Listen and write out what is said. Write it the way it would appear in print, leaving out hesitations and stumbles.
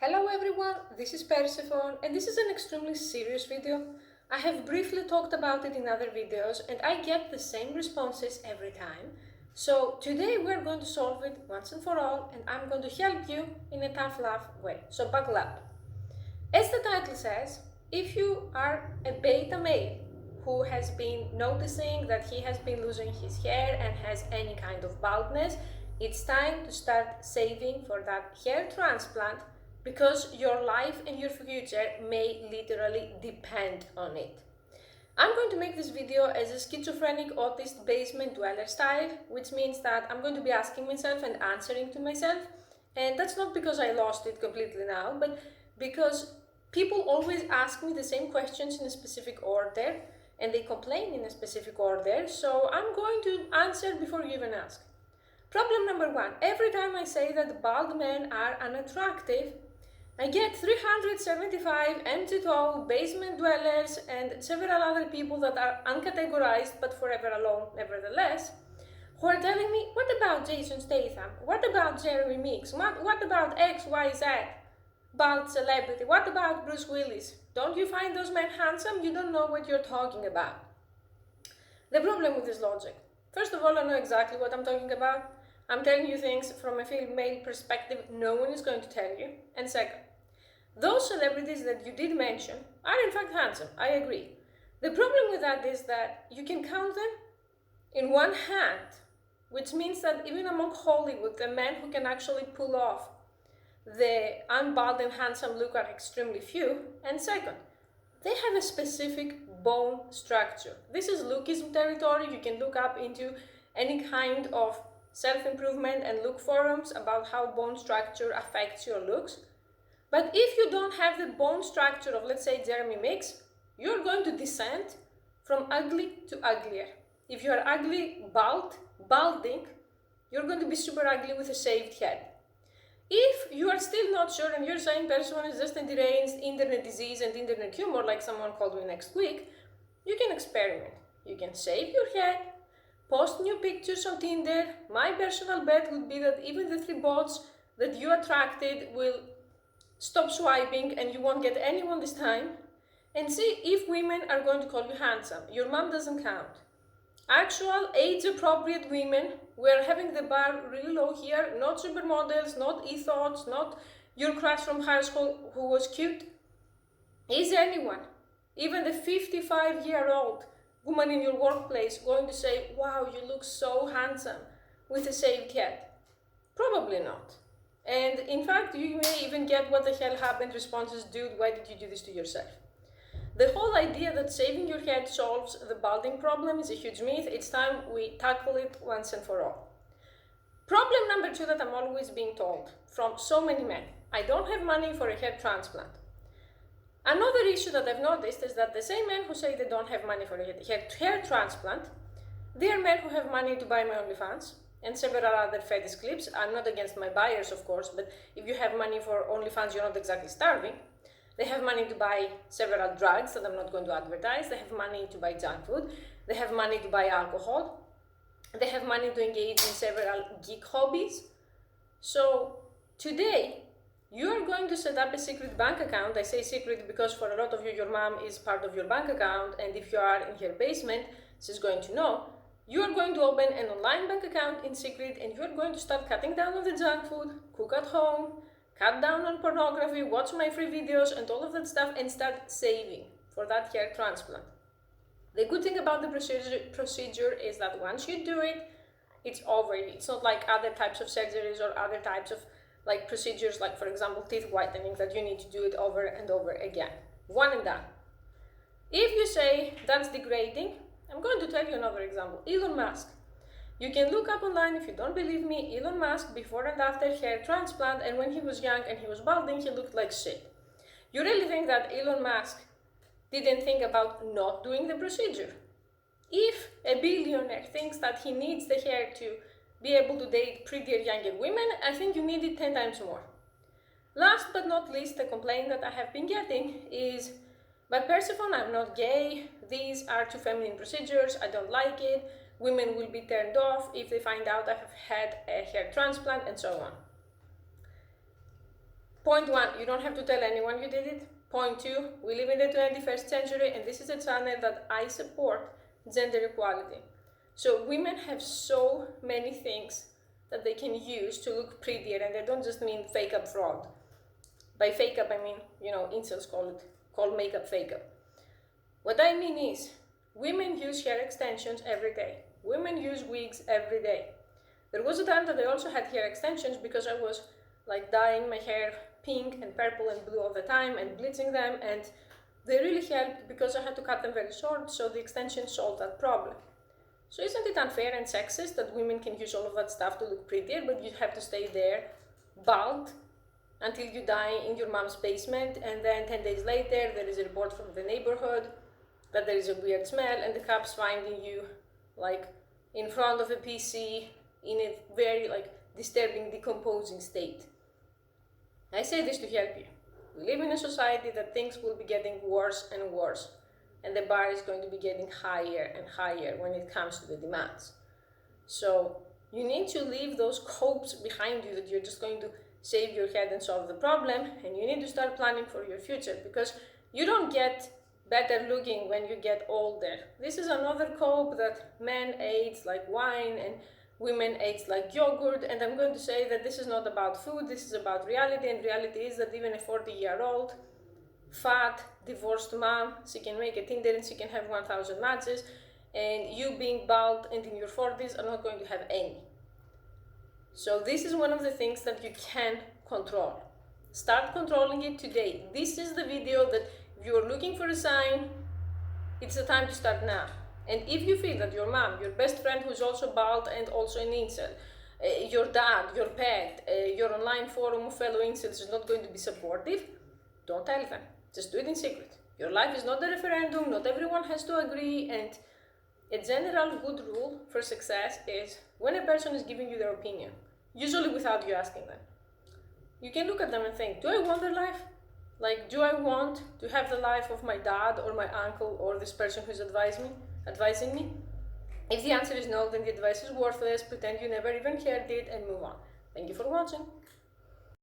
Hello everyone, this is Persephone and this is an extremely serious video. I have briefly talked about it in other videos and I get the same responses every time. So today we're going to solve it once and for all and I'm going to help you in a tough love way. So buckle up. As the title says, if you are a beta male who has been noticing that he has been losing his hair and has any kind of baldness, it's time to start saving for that hair transplant because your life and your future may literally depend on it. I'm going to make this video as a schizophrenic autist basement dweller style, which means that I'm going to be asking myself and answering to myself. And that's not because I lost it completely now, but because people always ask me the same questions in a specific order and they complain in a specific order, so I'm going to answer before you even ask. Problem number one, every time I say that bald men are unattractive, I get 375 empty tall basement dwellers and several other people that are uncategorized but forever alone nevertheless, who are telling me, what about Jason Statham? What about Jeremy Meeks? What about XYZ? Bald celebrity? What about Bruce Willis? Don't you find those men handsome? You don't know what you're talking about. The problem with this logic. First of all, I know exactly what I'm talking about. I'm telling you things from a female perspective no one is going to tell you. And second, those celebrities that you did mention are in fact handsome, I agree. The problem with that is that you can count them in one hand, which means that even among Hollywood, the men who can actually pull off the unbald and handsome look are extremely few. And second, they have a specific bone structure. This is lookism territory. You can look up into any kind of self-improvement and look forums about how bone structure affects your looks. But if you don't have the bone structure of, let's say, Jeremy Meeks, you're going to descend from ugly to uglier. If you are ugly, balding, you're going to be super ugly with a shaved head. If you are still not sure and you're saying person is just a deranged internet disease and internet humor like someone called me next week, you can experiment. You can shave your head, post new pictures on Tinder. My personal bet would be that even the 3 bots that you attracted will stop swiping and you won't get anyone this time. And see if women are going to call you handsome. Your mom doesn't count. Actual age-appropriate women, we're having the bar really low here, not supermodels, not ethos, not your crush from high school who was cute. Is anyone, even the 55-year-old woman in your workplace, going to say, wow, you look so handsome with a shaved head? Probably not. And in fact, you may even get what the hell happened responses, dude, why did you do this to yourself? The whole idea that shaving your head solves the balding problem is a huge myth. It's time we tackle it once and for all. Problem number 2 that I'm always being told from so many men, I don't have money for a hair transplant. Another issue that I've noticed is that the same men who say they don't have money for a hair transplant, they are men who have money to buy my OnlyFans and several other fetish clips. I'm not against my buyers, of course, but if you have money for OnlyFans, you're not exactly starving. They have money to buy several drugs that I'm not going to advertise. They have money to buy junk food. They have money to buy alcohol. They have money to engage in several geek hobbies. So today, you are going to set up a secret bank account. I say secret because for a lot of you, your mom is part of your bank account. And if you are in her basement, she's going to know. You are going to open an online bank account in secret and you're going to start cutting down on the junk food, cook at home, cut down on pornography, watch my free videos and all of that stuff and start saving for that hair transplant. The good thing about the procedure is that once you do it, it's over. It's not like other types of surgeries or other types of like procedures, like for example, teeth whitening, that you need to do it over and over again. One and done. If you say that's degrading, I'm going to tell you another example. Elon Musk. You can look up online if you don't believe me, Elon Musk before and after hair transplant, and when he was young and he was balding, he looked like shit. You really think that Elon Musk didn't think about not doing the procedure? If a billionaire thinks that he needs the hair to be able to date prettier younger women, I think you need it 10 times more. Last but not least, the complaint that I have been getting is, but Persephone, I'm not gay, these are too feminine procedures, I don't like it, women will be turned off if they find out I have had a hair transplant, and so on. Point one, you don't have to tell anyone you did it. Point two, we live in the 21st century and this is a channel that I support gender equality. So women have so many things that they can use to look prettier, and I don't just mean fake up fraud. By fake up I mean, incels call makeup fake up. What I mean is, women use hair extensions every day. Women use wigs every day. There was a time that I also had hair extensions because I was like dyeing my hair pink and purple and blue all the time and bleaching them, and they really helped because I had to cut them very short, so the extensions solved that problem. So isn't it unfair and sexist that women can use all of that stuff to look prettier, but you have to stay there bald until you die in your mom's basement, and then 10 days later there is a report from the neighborhood that there is a weird smell and the cops finding you like in front of a PC in a very disturbing decomposing state. I say this to help you. We live in a society that things will be getting worse and worse, and the bar is going to be getting higher and higher when it comes to the demands. So you need to leave those copes behind you that you're just going to save your head and solve the problem, and you need to start planning for your future, because you don't get better looking when you get older. This is another cope that men age like wine and women age like yogurt, and I'm going to say that this is not about food, this is about reality, and reality is that even a 40-year-old fat, divorced mom, she can make a Tinder and she can have 1,000 matches, and you being bald and in your 40s are not going to have any. So this is one of the things that you can control. Start controlling it today. This is the video that if you're looking for a sign, it's the time to start now. And if you feel that your mom, your best friend who's also bald and also an incel, your dad, your pet, your online forum of fellow incels is not going to be supportive, don't tell them. Just do it in secret. Your life is not a referendum, not everyone has to agree, and a general good rule for success is when a person is giving you their opinion, usually without you asking them, you can look at them and think, do I want their life? Do I want to have the life of my dad or my uncle or this person who's advising me? If the answer is no, then the advice is worthless, pretend you never even heard it, and move on. Thank you for watching.